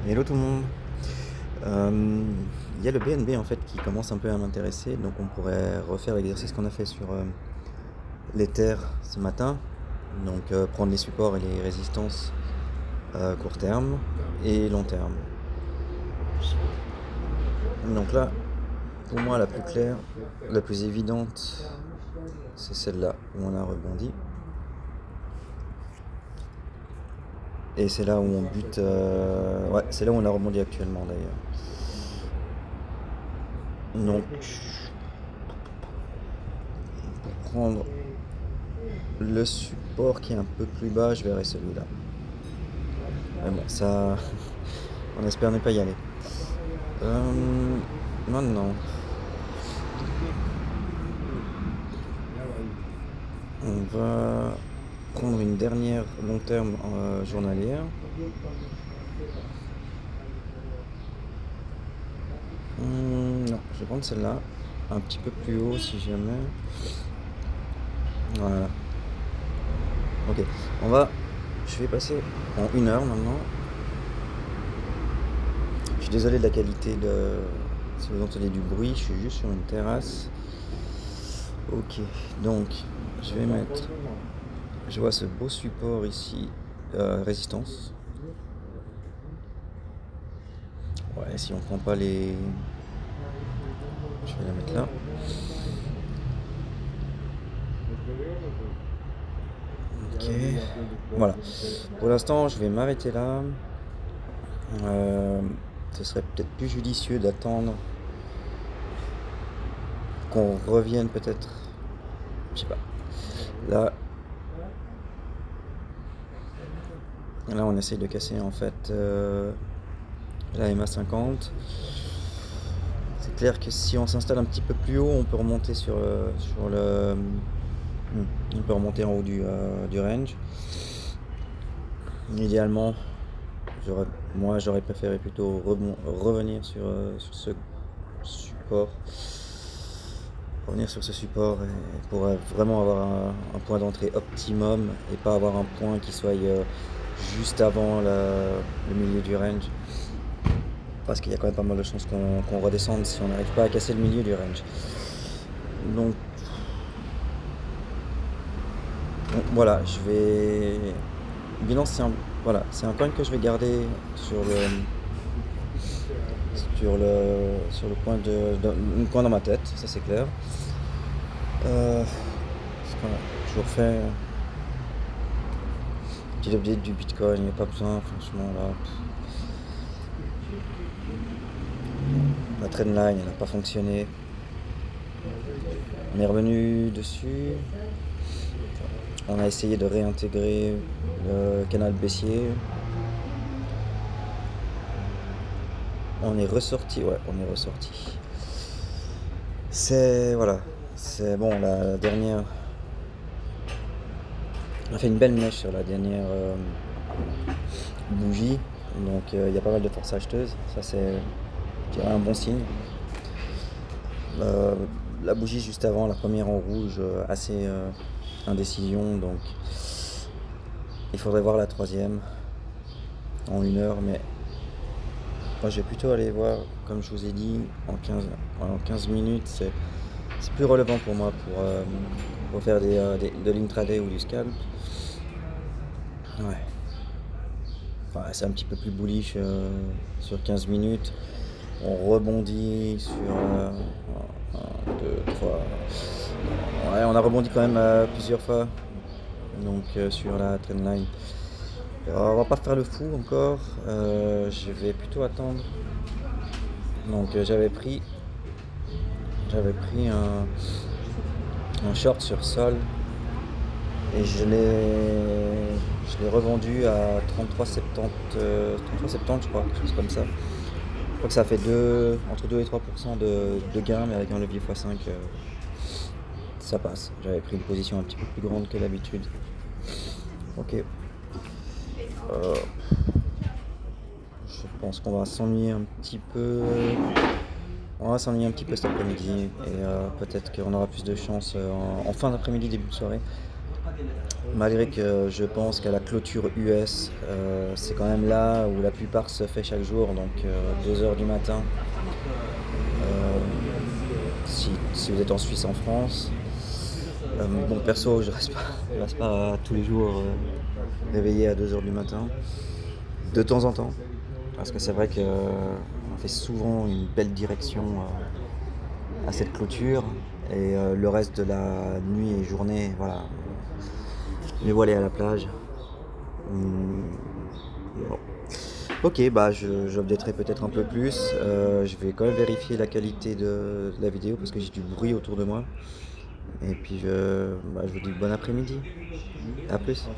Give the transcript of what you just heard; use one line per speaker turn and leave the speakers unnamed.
Hello tout le monde. Il y a le BNB en fait qui commence un peu à m'intéresser, donc on pourrait refaire l'exercice qu'on a fait sur les terres ce matin. Donc prendre les supports et les résistances à court terme et long terme. Donc là, pour moi la plus claire, la plus évidente, c'est celle-là où on a rebondi. Et c'est là où on bute. Ouais, c'est là où on a rebondi actuellement d'ailleurs. Donc, pour prendre le support qui est un peu plus bas, je verrai celui-là. Mais bon, ça, on espère ne pas y aller. Maintenant, on va prendre une dernière long terme journalière. Non, je vais prendre celle-là, un petit peu plus haut si jamais. Voilà. Ok, je vais passer en 1 heure maintenant. Je suis désolé de la qualité si vous entendez du bruit, je suis juste sur une terrasse. Ok, donc je vois ce beau support ici, résistance. Ouais, si on prend pas les, je vais la mettre là. Ok, voilà. Pour l'instant, je vais m'arrêter là. Ce serait peut-être plus judicieux d'attendre qu'on revienne peut-être. Je sais pas. Là, là, on essaye de casser en fait la MA50. C'est clair que si on s'installe un petit peu plus haut, on peut remonter on peut remonter en haut du range. Idéalement, j'aurais préféré plutôt revenir sur ce support. Revenir sur ce support pour vraiment avoir un point d'entrée optimum et pas avoir un point qui soit juste avant le milieu du range. Parce qu'il y a quand même pas mal de chances qu'on redescende si on n'arrive pas à casser le milieu du range. Donc voilà, bilan, c'est un coin que je vais garder sur le coin dans ma tête, ça c'est clair. Je vous refais un petit update du Bitcoin, il n'y a pas besoin, franchement là. La trendline, elle n'a pas fonctionné. On est revenu dessus. On a essayé de réintégrer le canal baissier. On est ressorti, ouais, on est ressorti. Voilà, c'est bon, la dernière. On a fait une belle mèche sur la dernière bougie, donc il y a pas mal de forces acheteuses, ça c'est, je dirais, un bon signe. La bougie juste avant, la première en rouge, assez indécision, donc il faudrait voir la troisième en 1 heure, mais moi je vais plutôt aller voir, comme je vous ai dit, en 15 minutes, c'est plus relevant pour moi pour faire de l'intraday ou du scalp. Ouais. Enfin, c'est un petit peu plus bullish sur 15 minutes. On rebondit sur 1, 2, 3. Ouais, on a rebondi quand même plusieurs fois. Donc sur la trendline. On va pas faire le fou encore. Je vais plutôt attendre. Donc j'avais pris un short sur sol et je l'ai revendu à 33,70, 33,70 je crois, quelque chose comme ça. Je crois que ça fait entre 2 et 3% de gain, mais avec un levier x5, ça passe. J'avais pris une position un petit peu plus grande que d'habitude. Ok. Je pense qu'on va s'ennuyer un petit peu. On va s'ennuyer un petit peu cet après-midi et peut-être qu'on aura plus de chance en fin d'après-midi, début de soirée. Malgré que je pense qu'à la clôture US, c'est quand même là où la plupart se fait chaque jour, donc 2 heures du matin. Si vous êtes en Suisse, en France. Bon, perso, je reste pas tous les jours réveillé à 2 heures du matin. De temps en temps, parce que c'est vrai qu'on fait souvent une belle direction à cette clôture, et le reste de la nuit et journée, voilà, les voilés à la plage. Bon. Ok, bah j'updaterai peut-être un peu plus. Je vais quand même vérifier la qualité de la vidéo parce que j'ai du bruit autour de moi. Et puis je vous dis bon après-midi. À plus.